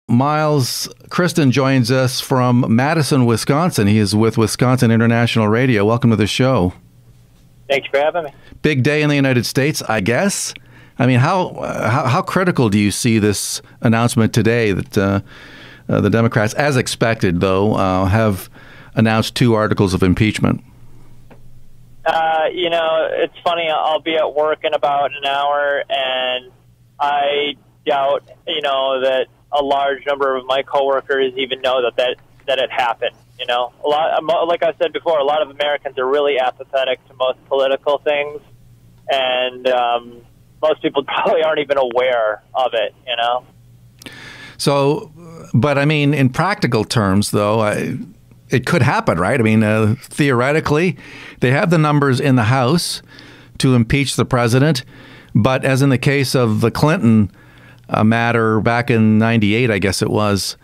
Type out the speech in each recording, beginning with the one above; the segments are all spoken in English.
Miles Kristen joins us from Madison, Wisconsin. He is with Wisconsin International Radio. Welcome to the show. Thanks for having me. Big day in the United States, I guess. I mean, how critical do you see this announcement today that the Democrats, as expected, though, have announced 2 articles of impeachment? It's funny. I'll be at work in about an hour, and I doubt, that a large number of my coworkers even know that it happened. Like I said before, a lot of Americans are really apathetic to most political things, and most people probably aren't even aware of it. So, but I mean, in practical terms, though, it could happen, right? I mean, theoretically, they have the numbers in the House to impeach the president. But as in the case of the Clinton matter back in 98, I guess it was,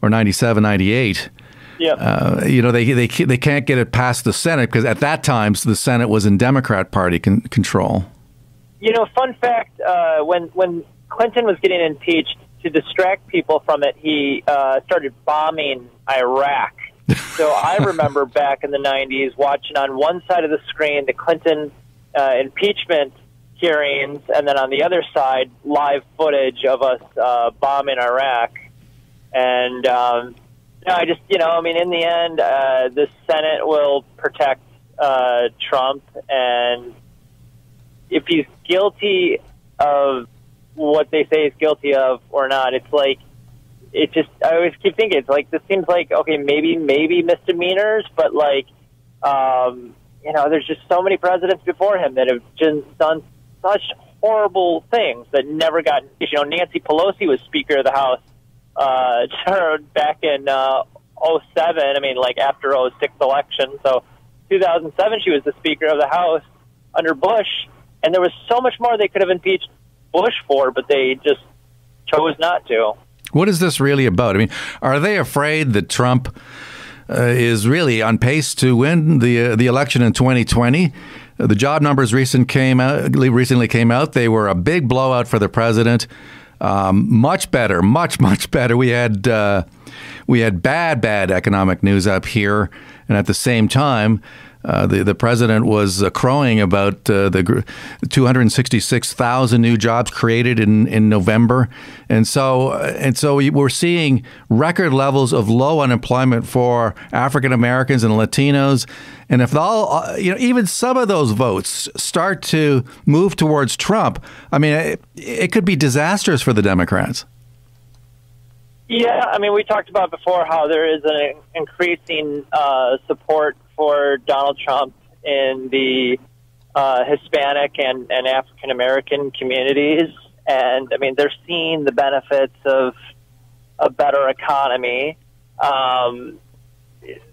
or 97, 98, they can't get it past the Senate because at that time, the Senate was in Democrat Party control. Fun fact, when Clinton was getting impeached, to distract people from it, he started bombing Iraq. So I remember back in the 90s watching on one side of the screen the Clinton impeachment hearings, and then on the other side, live footage of us bombing Iraq. And in the end, the Senate will protect Trump, and if he's guilty of what they say he's guilty of or not, it's like, I always keep thinking, it's like, this seems like, okay, maybe misdemeanors, but there's just so many presidents before him that have just done such horrible things that never got, Nancy Pelosi was Speaker of the House back in 07, after 06 election. So 2007, she was the Speaker of the House under Bush, and there was so much more they could have impeached Bush for, but they just chose not to. What is this really about? I mean, are they afraid that Trump is really on pace to win the election in 2020? The job numbers recently came out. They were a big blowout for the president. Much better, much better. We had bad economic news up here, and at the same time, the president was crowing about the 266,000 new jobs created in November, and so we're seeing record levels of low unemployment for African Americans and Latinos. And if even some of those votes start to move towards Trump, I mean, it could be disastrous for the Democrats. Yeah, I mean, we talked about before how there is an increasing support for Donald Trump in the Hispanic and African American communities, and I mean, they're seeing the benefits of a better economy.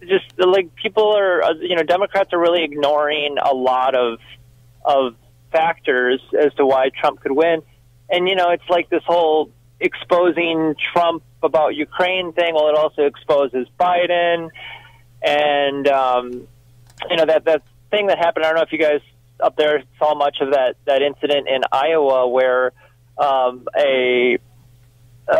Just like people are, Democrats are really ignoring a lot of factors as to why Trump could win, and it's like this whole exposing Trump about Ukraine thing. Well, it also exposes Biden, and that thing that happened. I don't know if you guys up there saw much of that incident in Iowa where a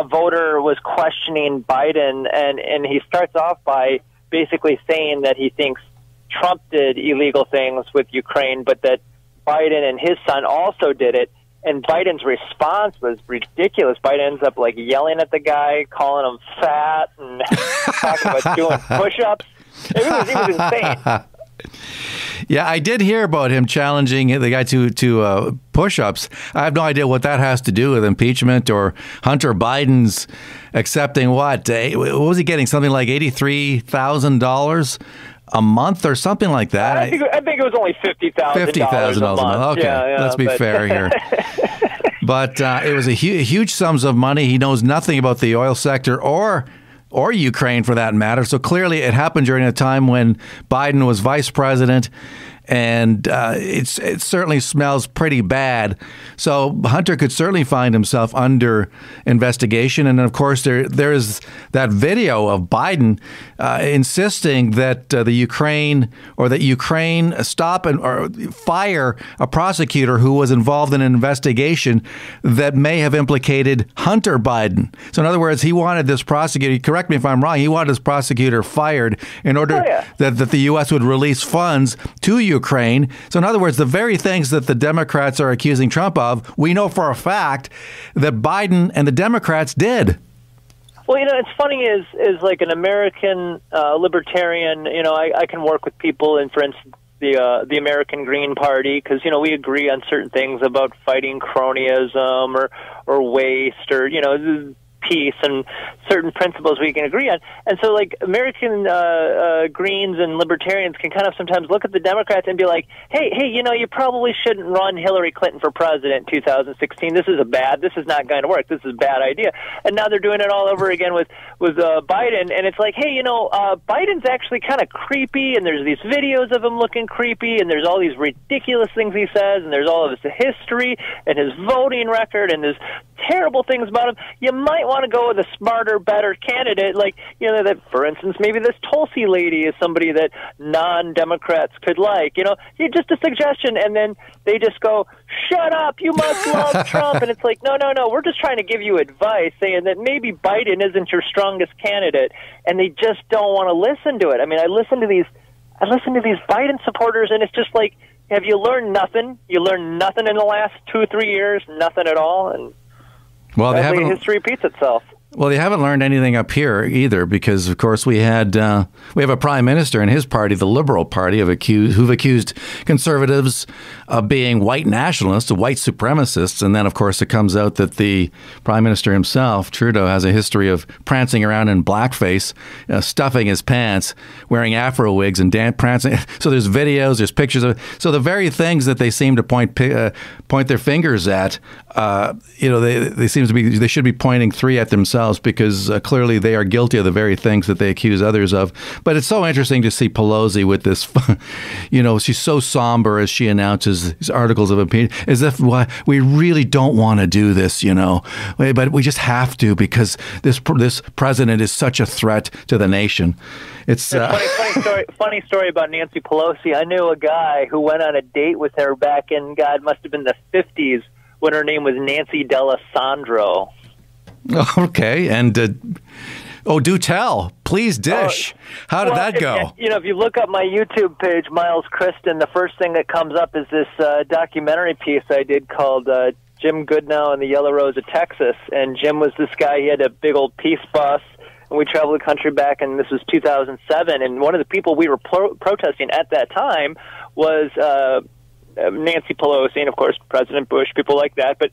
voter was questioning Biden, and he starts off by basically saying that he thinks Trump did illegal things with Ukraine, but that Biden and his son also did it. And Biden's response was ridiculous. Biden ends up yelling at the guy, calling him fat, and talking about doing push-ups. It was insane. Yeah, I did hear about him challenging the guy to push-ups. I have no idea what that has to do with impeachment or Hunter Biden's accepting what? What was he getting? Something like $83,000 a month or something like that. I think it was only $50,000 a month. Okay, let's be fair here. But it was a huge sums of money. He knows nothing about the oil sector or Ukraine for that matter. So clearly it happened during a time when Biden was vice president and it certainly smells pretty bad. So Hunter could certainly find himself under investigation. And of course, there is that video of Biden insisting that that Ukraine stop or fire a prosecutor who was involved in an investigation that may have implicated Hunter Biden. So in other words, he wanted this prosecutor, correct me if I'm wrong, he wanted this prosecutor fired in order that the U.S. would release funds to Ukraine. So in other words, the very things that the Democrats are accusing Trump of, we know for a fact that Biden and the Democrats did. Well, it's funny is like an American libertarian, I can work with people in, for instance, the American Green Party, because, we agree on certain things about fighting cronyism or waste or, peace and certain principles we can agree on. And so, like, American Greens and libertarians can kind of sometimes look at the Democrats and be like, hey, you probably shouldn't run Hillary Clinton for president in 2016. This is not going to work. This is a bad idea. And now they're doing it all over again with Biden. And it's like, hey, Biden's actually kind of creepy, and there's these videos of him looking creepy, and there's all these ridiculous things he says, and there's all of his history and his voting record and his terrible things about him. You might want to go with a smarter, better candidate, like, that, for instance, maybe this Tulsi lady is somebody that non-Democrats could like, just a suggestion, and then they just go, shut up, you must love Trump, and it's like, no, we're just trying to give you advice, saying that maybe Biden isn't your strongest candidate, and they just don't want to listen to it. I mean, I listen to these Biden supporters, and it's just like, have you learned nothing? You learned nothing in the last 2-3 years, nothing at all, and well, history repeats itself. Well, they haven't learned anything up here either, because, of course, we have a prime minister and his party, the Liberal Party, who've accused conservatives of being white nationalists, white supremacists, and then, of course, it comes out that the prime minister himself, Trudeau, has a history of prancing around in blackface, stuffing his pants, wearing Afro wigs, and prancing. So there's videos, there's pictures of it. So the very things that they seem to point their fingers at, they should be pointing three at themselves, because clearly they are guilty of the very things that they accuse others of. But it's so interesting to see Pelosi with this, she's so somber as she announces these articles of impeachment, as if we really don't want to do this, but we just have to, because this president is such a threat to the nation. It's funny story about Nancy Pelosi. I knew a guy who went on a date with her back in, God, must have been the 50s, when her name was Nancy D'Alessandro. Okay, and do tell. Please dish. How did that go? If you look up my YouTube page, Miles Kristen, the first thing that comes up is this documentary piece I did called Jim Goodnow and the Yellow Rose of Texas. And Jim was this guy, he had a big old peace bus, and we traveled the country back, and this was 2007. And one of the people we were protesting at that time was Nancy Pelosi, and of course President Bush, people like that. But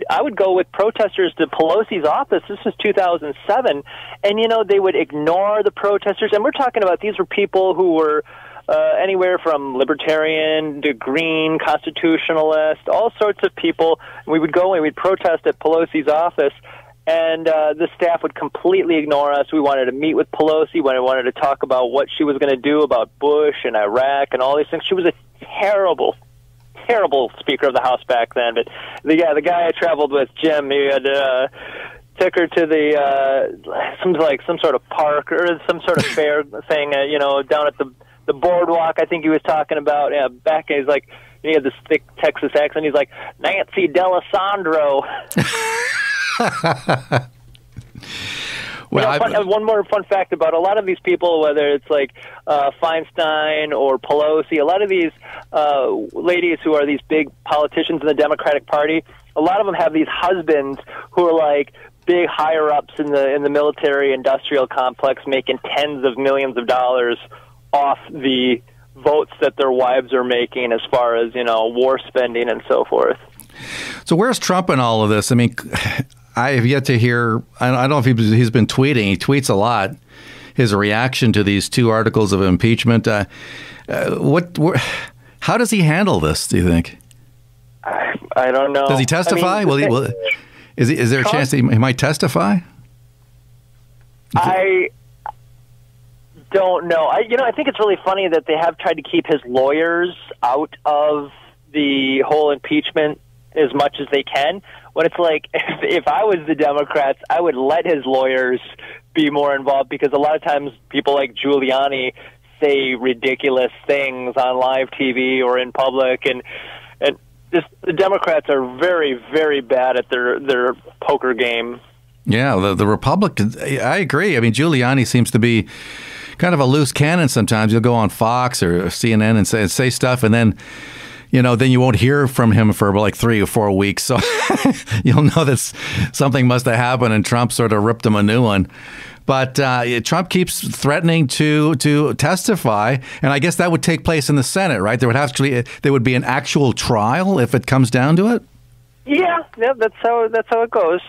I would go with protesters to Pelosi's office. This was 2007, and they would ignore the protesters. And we're talking about, these were people who were anywhere from libertarian to green, constitutionalist, all sorts of people. And we would go and we'd protest at Pelosi's office, and the staff would completely ignore us. We wanted to meet with Pelosi. We wanted to talk about what she was going to do about Bush and Iraq and all these things. She was a terrible Speaker of the House back then. But the guy I traveled with, Jim, he had took her to some sort of park or some sort of fair thing, down at the boardwalk. I think he was talking about. Yeah, back. He's like, he had this thick Texas accent. He's like, Nancy D'Alessandro. Well, one more fun fact about a lot of these people, whether it's like Feinstein or Pelosi, a lot of these ladies who are these big politicians in the Democratic Party, a lot of them have these husbands who are like big higher-ups in the military-industrial complex, making tens of millions of dollars off the votes that their wives are making as far as, war spending and so forth. So where's Trump in all of this? I mean, I have yet to hear, I don't know if he's been tweeting. He tweets a lot. His reaction to these two articles of impeachment. How does he handle this, do you think? I don't know. Does he testify? Is there a chance that he might testify? don't know. I think it's really funny that they have tried to keep his lawyers out of the whole impeachment as much as they can. When it's like, if I was the Democrats, I would let his lawyers be more involved, because a lot of times people like Giuliani say ridiculous things on live TV or in public, and just the Democrats are very, very bad at their poker game. Yeah, the Republicans, I agree. I mean, Giuliani seems to be kind of a loose cannon sometimes. He'll go on Fox or CNN and say stuff, and then then you won't hear from him for like 3 or 4 weeks. So you'll know that something must have happened, and Trump sort of ripped him a new one. But Trump keeps threatening to testify, and I guess that would take place in the Senate, right? There would be an actual trial if it comes down to it. Yeah, that's how it goes.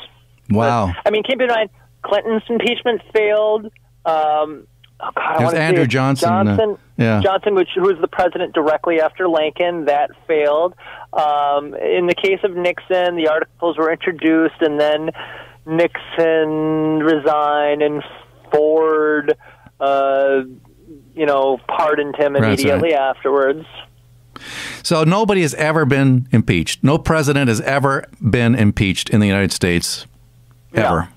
Wow. But, I mean, keep in mind, Clinton's impeachment failed. It was Andrew Johnson. Johnson, who was the president directly after Lincoln, that failed. In the case of Nixon, the articles were introduced, and then Nixon resigned, and Ford, pardoned him immediately afterwards. So nobody has ever been impeached. No president has ever been impeached in the United States, ever. No.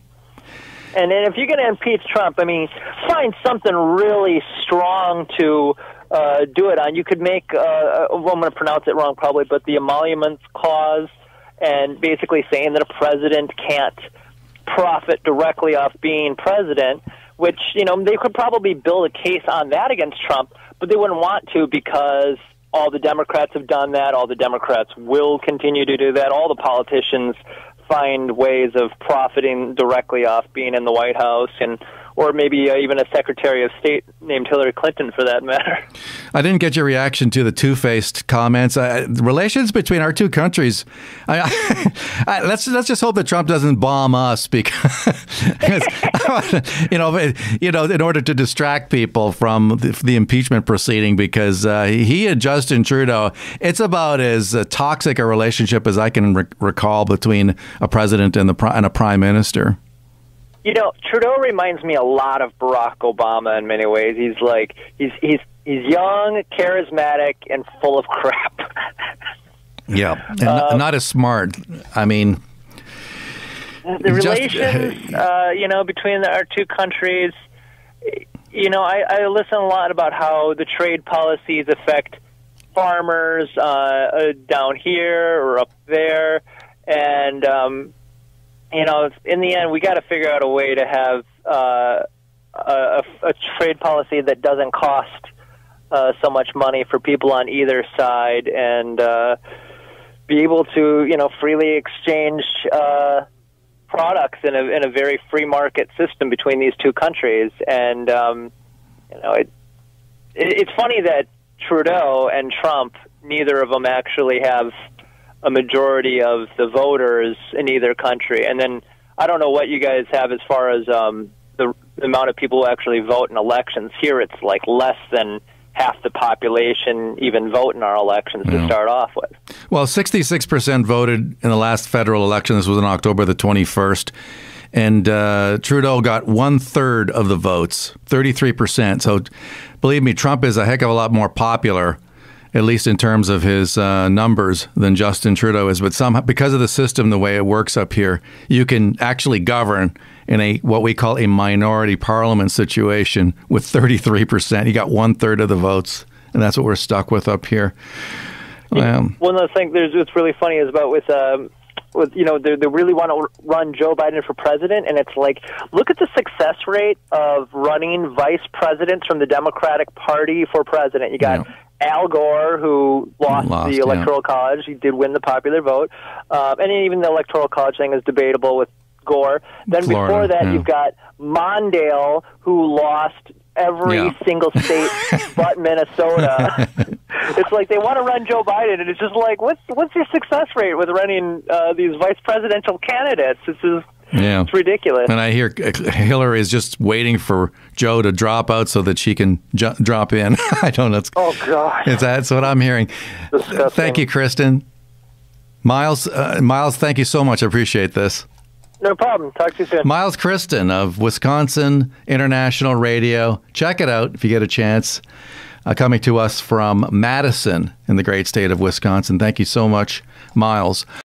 And then if you're going to impeach Trump, I mean, find something really strong to do it on. You could make, I'm going to pronounce it wrong probably, but the emoluments clause, and basically saying that a president can't profit directly off being president, which, they could probably build a case on that against Trump, but they wouldn't want to, because all the Democrats have done that. All the Democrats will continue to do that. All the politicians find ways of profiting directly off being in the White House, or maybe even a Secretary of State named Hillary Clinton, for that matter. I didn't get your reaction to the two-faced comments. Relations between our two countries. Let's just hope that Trump doesn't bomb us, because in order to distract people from the impeachment proceeding, because he and Justin Trudeau, it's about as toxic a relationship as I can recall between a president and a prime minister. Trudeau reminds me a lot of Barack Obama in many ways. He's young, charismatic, and full of crap. Yeah, and not as smart. I mean, the relations, between our two countries. I listen a lot about how the trade policies affect farmers down here or up there, and in the end, we got to figure out a way to have a trade policy that doesn't cost so much money for people on either side, and be able to, freely exchange products in a very free market system between these two countries. And it's funny that Trudeau and Trump, neither of them actually have a majority of the voters in either country. And then I don't know what you guys have as far as the amount of people who actually vote in elections. Here it's like less than half the population even vote in our elections to start off with. Well, 66% voted in the last federal election. This was on October the 21st. And Trudeau got 1/3 of the votes, 33%. So believe me, Trump is a heck of a lot more popular, at least in terms of his numbers, than Justin Trudeau is. But somehow, because of the system, the way it works up here, you can actually govern in what we call a minority parliament situation with 33%. He got 1/3 of the votes, and that's what we're stuck with up here. One of the things what's really funny is about with they really want to run Joe Biden for president, and it's like, look at the success rate of running vice presidents from the Democratic Party for president. You got Al Gore, who lost the Electoral College. He did win the popular vote. And even the Electoral College thing is debatable with Gore. Then Florida, before that, you've got Mondale, who lost every single state but Minnesota. It's like they want to run Joe Biden, and it's just like, what's your success rate with running these vice presidential candidates? It's ridiculous. And I hear Hillary is just waiting for Joe to drop out so that she can drop in. I don't know. Oh, gosh. That's what I'm hearing. Disgusting. Thank you, Kristen. Miles, thank you so much. I appreciate this. No problem. Talk to you soon. Miles Kristen of Wisconsin International Radio. Check it out if you get a chance. Coming to us from Madison in the great state of Wisconsin. Thank you so much, Miles.